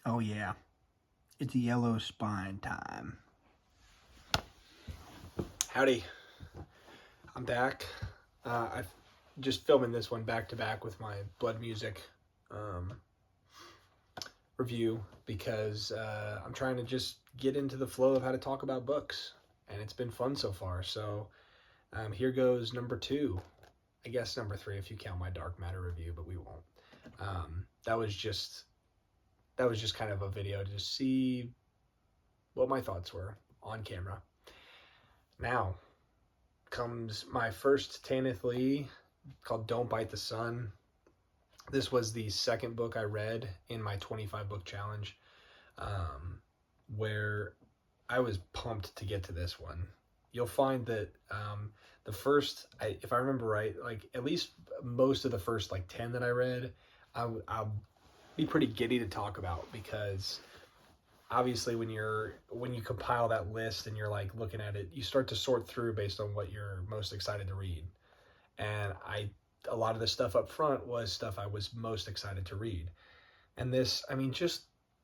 Oh yeah, it's yellow spine time. Howdy, I'm back. I've just filming this one back to back with my blood music um, review because I'm trying to just get into the flow of how to talk about books, and it's been fun so far. So here goes number 2. I guess number 3 if you count my dark matter review, but we won't. That was just kind of a video to see what my thoughts were on camera. Now comes my first Tanith Lee called Don't Bite the Sun. This was the second book I read in my 25 book challenge, where I was pumped to get to this one. You'll find that the first, if I remember right, like at least most of the first like 10 that I read, I'll be pretty giddy to talk about, because obviously when you compile that list and you're like looking at it, you start to sort through based on what you're most excited to read. And a lot of the stuff up front was stuff I was most excited to read. And this, I mean, just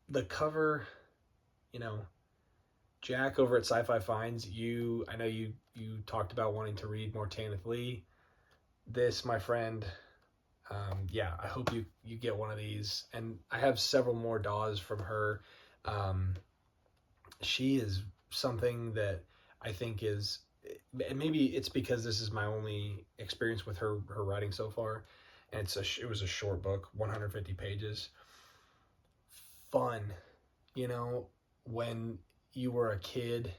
the cover, Jack over at Sci-Fi Finds, I know you talked about wanting to read more Tanith Lee. This, my friend, I hope you get one of these. And I have several more DAWs from her. She is something that I think is, and maybe it's because this is my only experience with her writing so far, and it was a short book, 150 pages. Fun, when you were a kid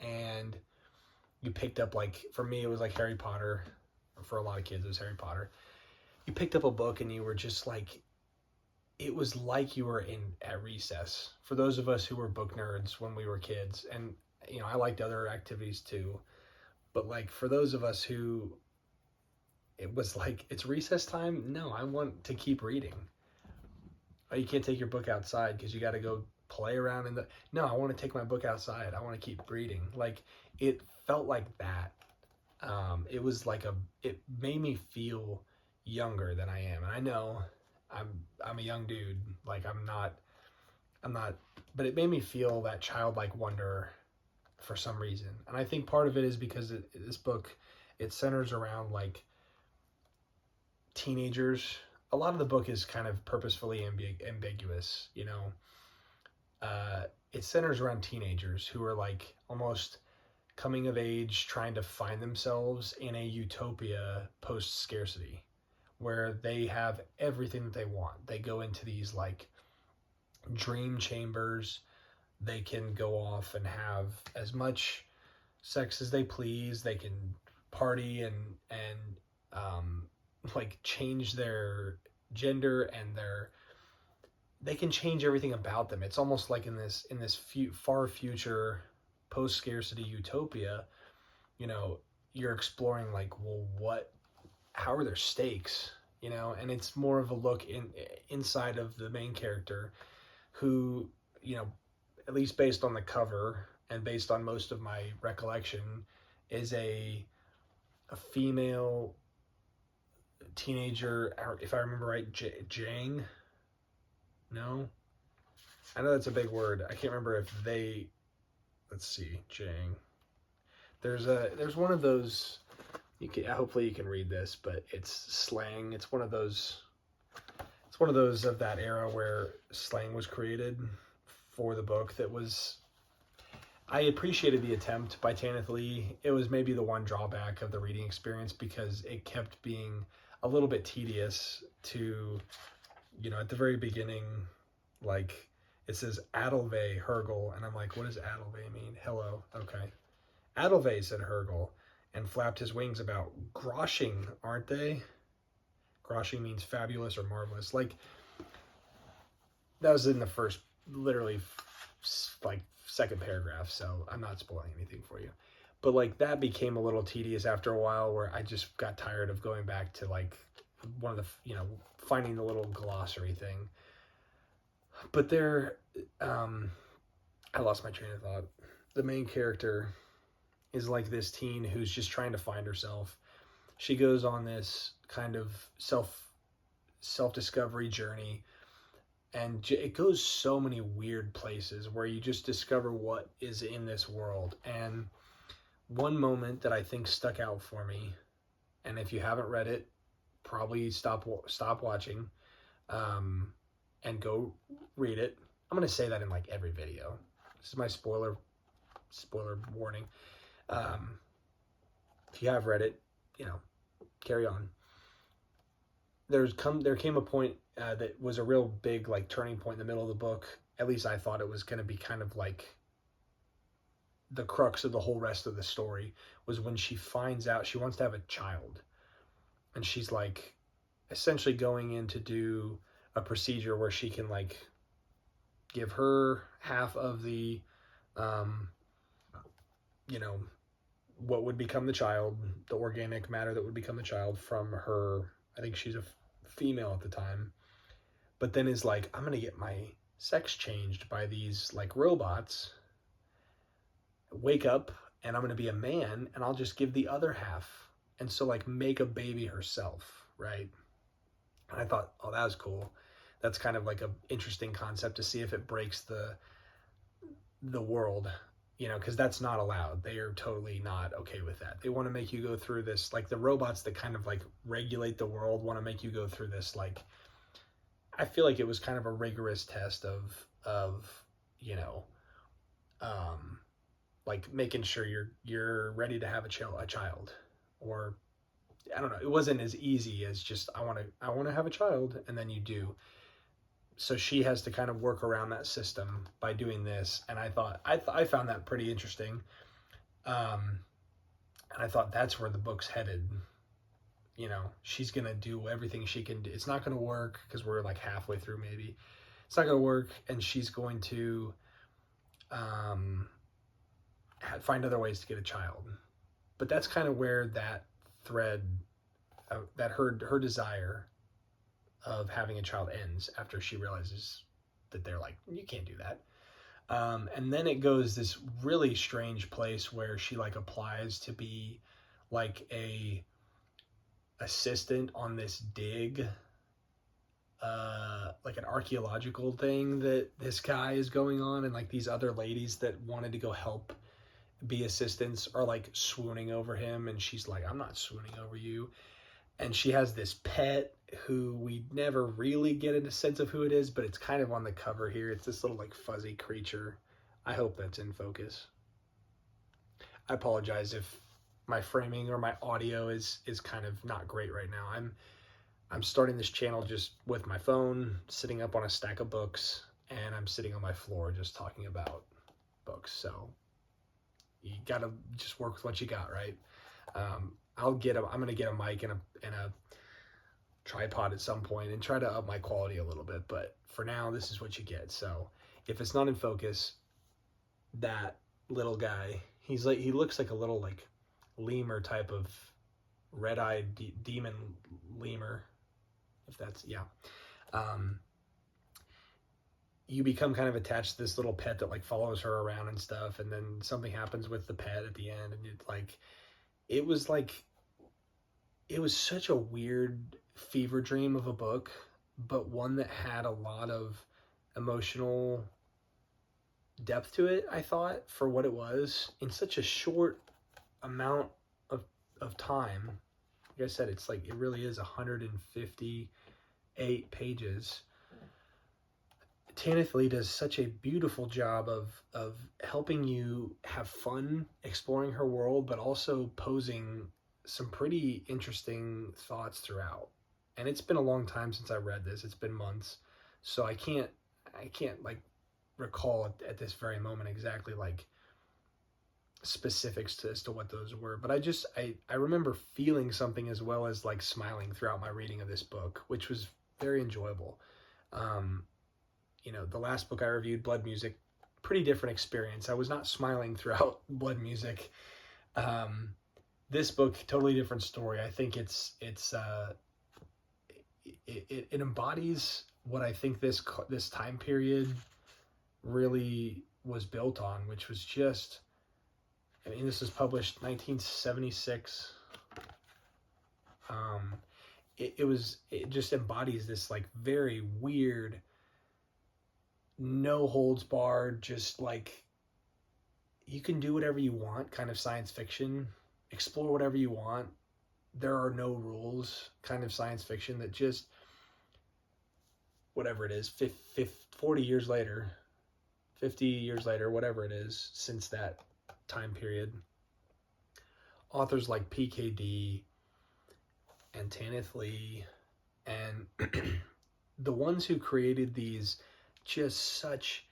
and you picked up, like, for me it was like Harry Potter. For a lot of kids it was Harry Potter. You picked up a book and you were just like, it was like you were at recess. For those of us who were book nerds when we were kids, and I liked other activities too, but like for those of us who it was like, it's recess time, no, I want to keep reading. Oh, you can't take your book outside because you got to go play around no, I want to take my book outside. I want to keep reading. Like, it felt like that. It was like it made me feel younger than I am. And I know I'm a young dude. Like, I'm not, but it made me feel that childlike wonder for some reason. And I think part of it is because this book, it centers around like teenagers. A lot of the book is kind of purposefully ambiguous, it centers around teenagers who are like almost coming of age, trying to find themselves in a utopia post scarcity, where they have everything that they want. They go into these like dream chambers. They can go off and have as much sex as they please. They can party and like change their gender, and they can change everything about them. It's almost like in this far future post scarcity utopia, you're exploring like, well, how are their stakes, and it's more of a look inside of the main character, who, at least based on the cover and based on most of my recollection, is a female teenager, if I remember right, Jang. No, I know that's a big word. I can't remember if let's see, Jang. There's one of those. Hopefully you can read this, but it's slang. It's one of those of that era where slang was created for the book. I appreciated the attempt by Tanith Lee. It was maybe the one drawback of the reading experience, because it kept being a little bit tedious to, at the very beginning, like, it says Adelve Hergel, and I'm like, what does Adelve mean? Hello, okay. Adelve, said Hergel, and flapped his wings about. Groshing, aren't they? Groshing means fabulous or marvelous. Like, that was in the first, literally, like, second paragraph, so I'm not spoiling anything for you. But like, that became a little tedious after a while, where I just got tired of going back to like one of the, finding the little glossary thing. But I lost my train of thought. The main character is like this teen who's just trying to find herself. She goes on this kind of self-discovery journey, And it goes so many weird places where you just discover what is in this world. And one moment that I think stuck out for me, and if you haven't read it, probably stop watching, and go read it. I'm gonna say that in like every video. This is my spoiler warning. If you have read it, carry on. There came a point that was a real big like turning point in the middle of the book. At least I thought it was going to be kind of like the crux of the whole rest of the story, was when she finds out she wants to have a child, and she's like essentially going in to do a procedure where she can like give her half of the what would become the child, the organic matter that would become the child from her. I think she's a female at the time, but then is like, I'm gonna get my sex changed by these like robots, wake up, and I'm gonna be a man, and I'll just give the other half, and so like make a baby herself, right? And I thought, oh, that was cool. That's kind of like a interesting concept to see if it breaks the world, because that's not allowed. They are totally not okay with that. They want to make you go through this, like the robots that kind of like regulate the world want to make you go through this, like, I feel like it was kind of a rigorous test of like making sure you're ready to have a child, or I don't know. It wasn't as easy as just, I want to have a child, and then you do. So she has to kind of work around that system by doing this. And I thought, I found that pretty interesting. And I thought that's where the book's headed. She's going to do everything she can do. It's not going to work because we're like halfway through maybe. It's not going to work. And she's going to find other ways to get a child. But that's kind of where that thread, that her desire of having a child ends, after she realizes that they're like, you can't do that. And then it goes this really strange place where she like applies to be like a assistant on this dig, like an archaeological thing that this guy is going on, and like these other ladies that wanted to go help be assistants are like swooning over him, and she's like, I'm not swooning over you. And she has this pet who we never really get a sense of who it is, but it's kind of on the cover here. It's this little like fuzzy creature. I hope that's in focus. I apologize if my framing or my audio is kind of not great right now. I'm starting this channel just with my phone, sitting up on a stack of books, and I'm sitting on my floor just talking about books. So you gotta just work with what you got, right? I'm gonna get a mic and a tripod at some point and try to up my quality a little bit, but for now this is what you get. So if it's not in focus, that little guy, he looks like a little like lemur type of red-eyed demon lemur, if that's, yeah. You become kind of attached to this little pet that like follows her around and stuff, and then something happens with the pet at the end, and it was such a weird fever dream of a book, but one that had a lot of emotional depth to it, I thought, for what it was, in such a short amount of time. Like I said, it's like, it really is 158 pages. Tanith Lee does such a beautiful job of helping you have fun exploring her world, but also posing some pretty interesting thoughts throughout. And it's been a long time since I read this. It's been months, so I can't like recall at this very moment exactly like specifics as to what those were, but I remember feeling something, as well as like smiling throughout my reading of this book, which was very enjoyable. The last book I reviewed, Blood Music, pretty different experience. I was not smiling throughout Blood Music. This book, totally different story. I think it embodies what I think this time period really was built on, which was just, I mean, this was published 1976. It just embodies this like very weird no holds barred, just like you can do whatever you want kind of science fiction, explore whatever you want, there are no rules kind of science fiction that just, whatever it is, 40 years later, 50 years later, whatever it is, since that time period, authors like PKD and Tanith Lee and the ones who created these just such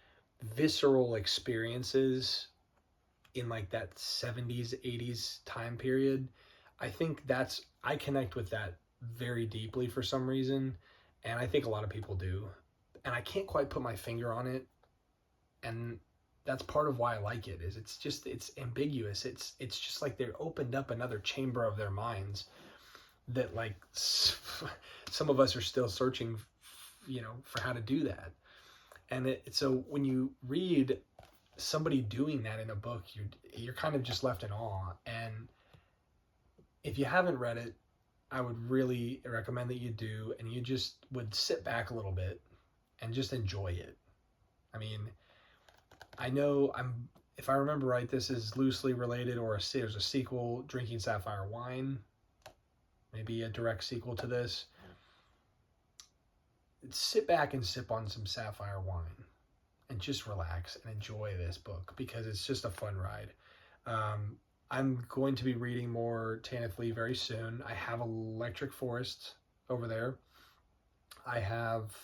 visceral experiences in like that 70s, 80s time period, I think I connect with that very deeply for some reason, and I think a lot of people do, and I can't quite put my finger on it, and that's part of why I like it, is it's ambiguous. It's just like they're opened up another chamber of their minds that like some of us are still searching, for how to do that. And so when you read somebody doing that in a book, you're kind of just left in awe. And if you haven't read it, I would really recommend that you do, and you just would sit back a little bit and just enjoy it. I mean, I know if I remember right, this is loosely related, or there's a sequel, Drinking Sapphire Wine, maybe a direct sequel to this. Sit back and sip on some sapphire wine and just relax and enjoy this book, because it's just a fun ride. I'm going to be reading more Tanith Lee very soon. I have Electric Forest over there. I have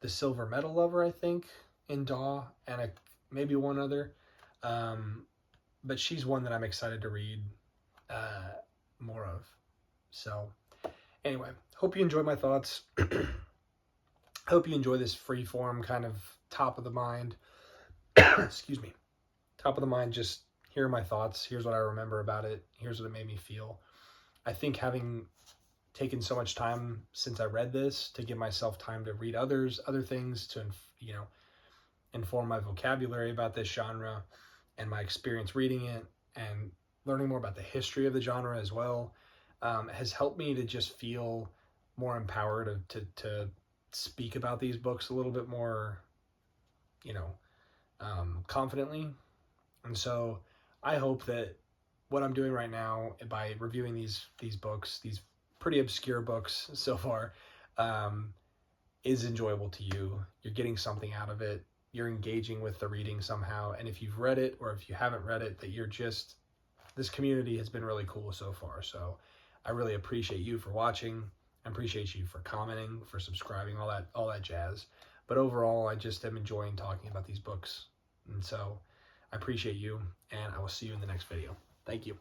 The Silver Metal Lover, I think, in DAW, and maybe one other. But she's one that I'm excited to read more of. So anyway, hope you enjoyed my thoughts. Hope you enjoy this free form kind of top of the mind. Excuse me. Top of the mind, just here are my thoughts. Here's what I remember about it. Here's what it made me feel. I think having taken so much time since I read this to give myself time to read other things, to inform my vocabulary about this genre and my experience reading it and learning more about the history of the genre as well, has helped me to just feel more empowered to speak about these books a little bit more, confidently. And so I hope that what I'm doing right now by reviewing these books, these pretty obscure books so far, is enjoyable to you. You're getting something out of it. You're engaging with the reading somehow. And if you've read it, or if you haven't read it, that this community has been really cool so far. So I really appreciate you for watching. I appreciate you for commenting, for subscribing, all that jazz. But overall, I just am enjoying talking about these books. And so I appreciate you, and I will see you in the next video. Thank you.